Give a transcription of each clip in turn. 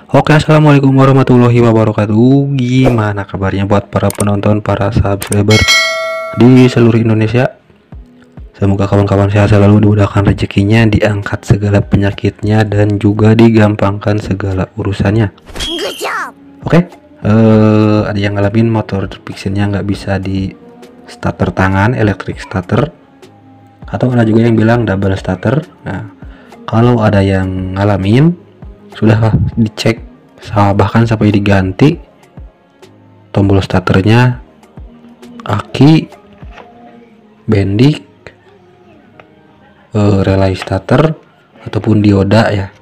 Oke, assalamualaikum warahmatullahi wabarakatuh. Gimana kabarnya buat para penonton, para subscriber di seluruh Indonesia? Semoga kawan-kawan sehat selalu, dimudahkan rezekinya, diangkat segala penyakitnya, dan juga digampangkan segala urusannya. Oke, ada yang ngalamin motor Vixennya nggak bisa di starter tangan, electric starter, atau ada juga yang bilang double starter. Nah, kalau ada yang ngalamin, sudah dicek bahkan sampai diganti tombol starternya, aki, bendik, relay starter ataupun dioda ya,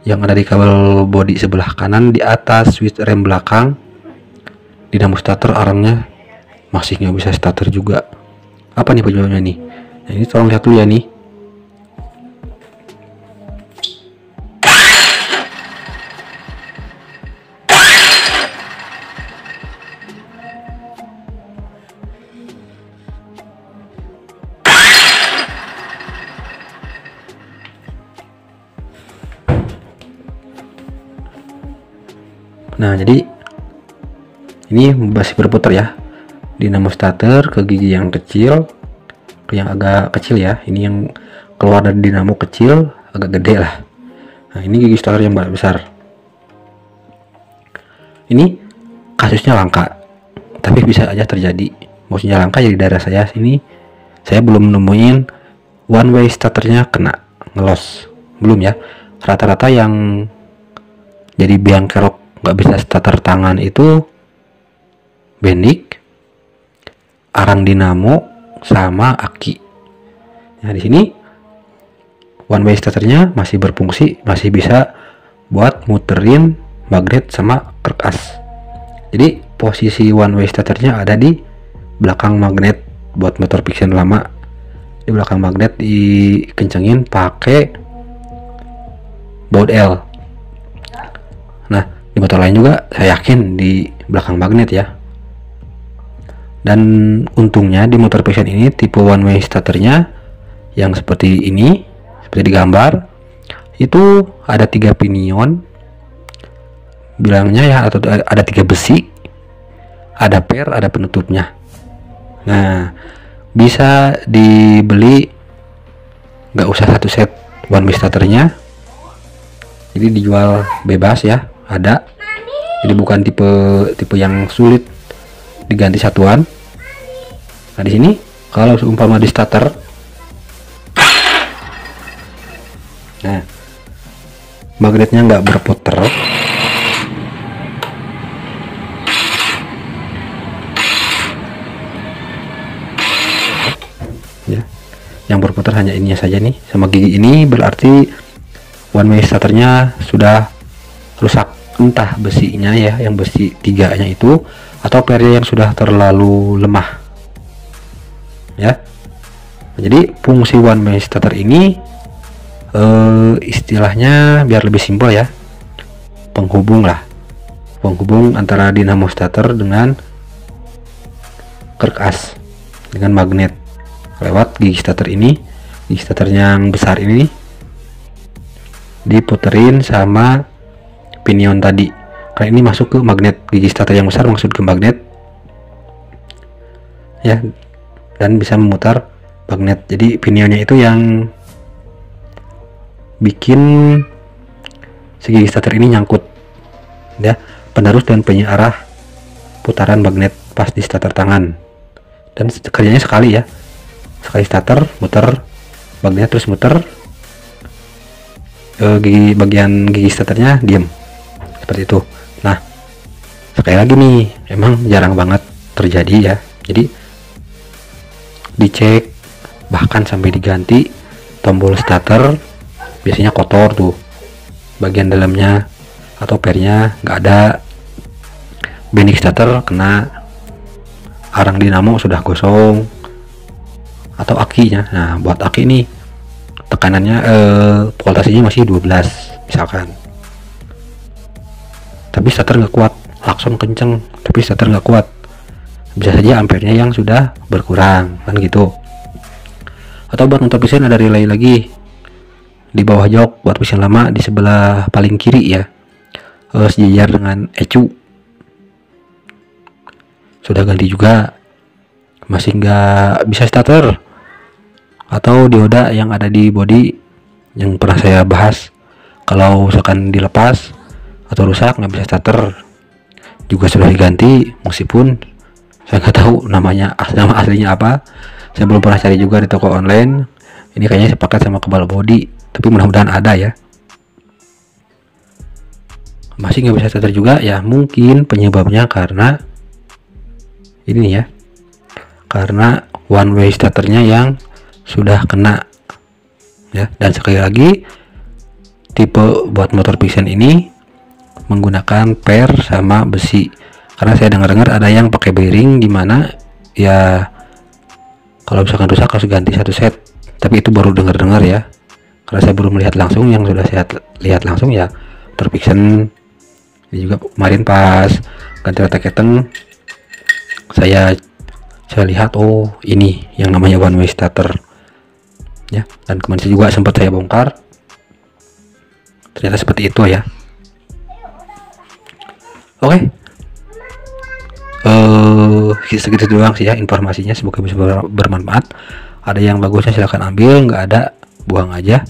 yang ada di kabel bodi sebelah kanan di atas switch rem belakang, dinamo starter arangnya masih nggak bisa starter juga. Apa nih penyebabnya nih? Nah, ini tolong lihat dulu ya nih. Nah, jadi ini masih berputar ya, dinamo starter ke gigi yang kecil, ke yang agak kecil ya. Ini yang keluar dari dinamo kecil, agak gede lah. Nah, ini gigi starter yang besar. Ini kasusnya langka, tapi bisa aja terjadi. Maksudnya langka ya, di daerah saya sini saya belum nemuin one way starternya kena ngelos, belum ya. Rata-rata yang jadi biang kerok nggak bisa starter tangan itu bendik, arang dinamo, sama aki. Nah, di sini one way starternya masih berfungsi, masih bisa buat muterin magnet sama kerkas. Jadi posisi one way starternya ada di belakang magnet. Buat motor Vixen lama, di belakang magnet dikencengin pakai baut L. Nah, di motor lain juga saya yakin di belakang magnet ya. Dan untungnya di motor Vixen ini tipe one way starternya yang seperti ini, seperti di gambar, itu ada 3 pinion bilangnya ya, atau ada 3 besi, ada per, ada penutupnya. Nah, bisa dibeli, nggak usah satu set one way starternya, jadi dijual bebas ya, ada. Jadi bukan tipe yang sulit diganti satuan. Nah, di sini kalau seumpama di starter, nah magnetnya nggak berputar, ya, yang berputar hanya ininya saja nih sama gigi ini, berarti one way starternya sudah rusak. Entah besinya ya, yang besi 3-nya itu, atau pernya yang sudah terlalu lemah ya. Jadi fungsi one way starter ini istilahnya biar lebih simpel ya, penghubung lah, penghubung antara dinamo starter dengan kerkas dengan magnet lewat gigi starter ini. Gigi starter yang besar ini diputerin sama pinion tadi, karena ini masuk ke magnet. Gigi starter yang besar masuk ke magnet ya, dan bisa memutar magnet. Jadi pinionnya itu yang bikin si gigi starter ini nyangkut ya, penerus dan penyearah putaran magnet pas di starter tangan. Dan kerjanya sekali ya, sekali starter muter magnet, terus muter bagian gigi starternya diem seperti itu. Nah, sekali lagi nih, emang jarang banget terjadi ya. Jadi dicek bahkan sampai diganti tombol starter, biasanya kotor tuh bagian dalamnya, atau pernya nggak ada, bendik starter kena, arang dinamo sudah gosong, atau akinya. Nah, buat aki ini tekanannya voltasenya masih 12 misalkan, tapi starter nggak kuat, klakson kenceng tapi starter nggak kuat, bisa saja ampernya yang sudah berkurang kan gitu. Atau buat motor Vixen ada relay lagi di bawah jok, buat Vixen lama di sebelah paling kiri ya, sejajar dengan ECU. Sudah ganti juga, masih nggak bisa starter. Atau dioda yang ada di body yang pernah saya bahas, kalau misalkan dilepas atau rusak nggak bisa starter, juga sudah diganti. Meskipun saya nggak tahu nama aslinya apa, saya belum pernah cari juga di toko online. Ini kayaknya sepakat sama kebal body, tapi mudah-mudahan ada ya. Masih nggak bisa starter juga ya, mungkin penyebabnya karena ini ya, karena one way starternya yang sudah kena ya. Dan sekali lagi, tipe buat motor Vixen ini menggunakan per sama besi, karena saya dengar-dengar ada yang pakai bearing, dimana ya kalau misalkan rusak harus ganti satu set. Tapi itu baru dengar-dengar ya, karena saya belum melihat langsung. Yang sudah saya lihat langsung ya motor Vixen ini juga. Kemarin pas ganti rata keteng, saya lihat, oh ini yang namanya one way starter ya. Dan kemarin juga sempat saya bongkar, ternyata seperti itu ya. Oke, segitu doang sih ya informasinya, semoga bisa bermanfaat. Ada yang bagusnya silahkan ambil, nggak ada buang aja.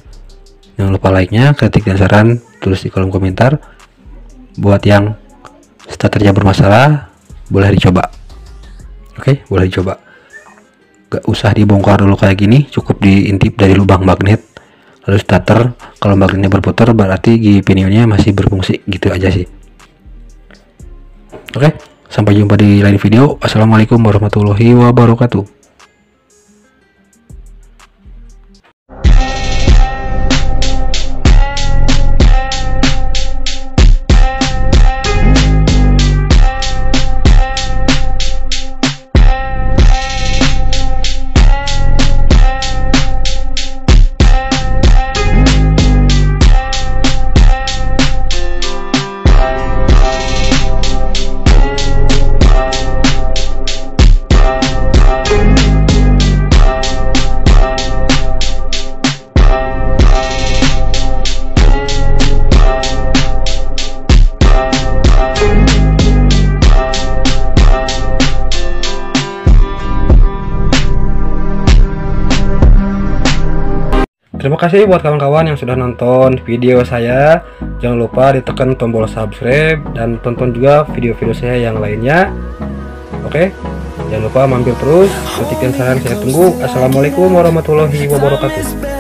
Jangan lupa like-nya, kritik dan saran tulis di kolom komentar. Buat yang starternya bermasalah, boleh dicoba. Oke, boleh dicoba. Gak usah dibongkar dulu kayak gini, cukup diintip dari lubang magnet lalu starter. Kalau magnetnya berputar berarti gigi pinionnya masih berfungsi, gitu aja sih. Oke, sampai jumpa di lain video. Assalamualaikum warahmatullahi wabarakatuh. Terima kasih buat kawan-kawan yang sudah nonton video saya. Jangan lupa ditekan tombol subscribe dan tonton juga video-video saya yang lainnya. Oke, jangan lupa mampir terus. Ketik dan saran saya tunggu. Assalamualaikum warahmatullahi wabarakatuh.